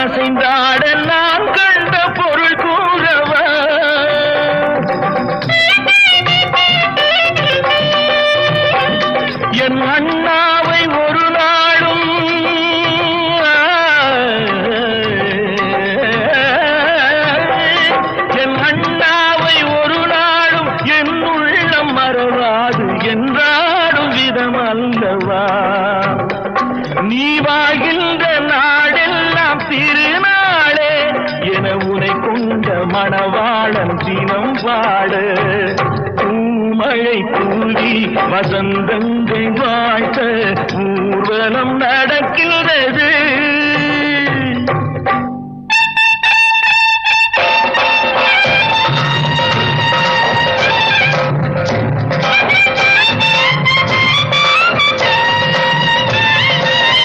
அசைந்தாட நான் கண்ட பொருள் கூறவா என் அண்ணாவை ஒரு நாளும் என் அண்ணாவை ஒரு நாளும் என் உள்ளம் மறவாது என்றாடும் விதம் அல்லவா நீ வாழ்கின்ற நாடெல்லாம் திருநாளே என உனை கொண்ட மணவாளன் தினம் பாட பூமழை தூவி வசந்தங்கள் வாழ்த்த ஊர்வலம் நடக்கின்றது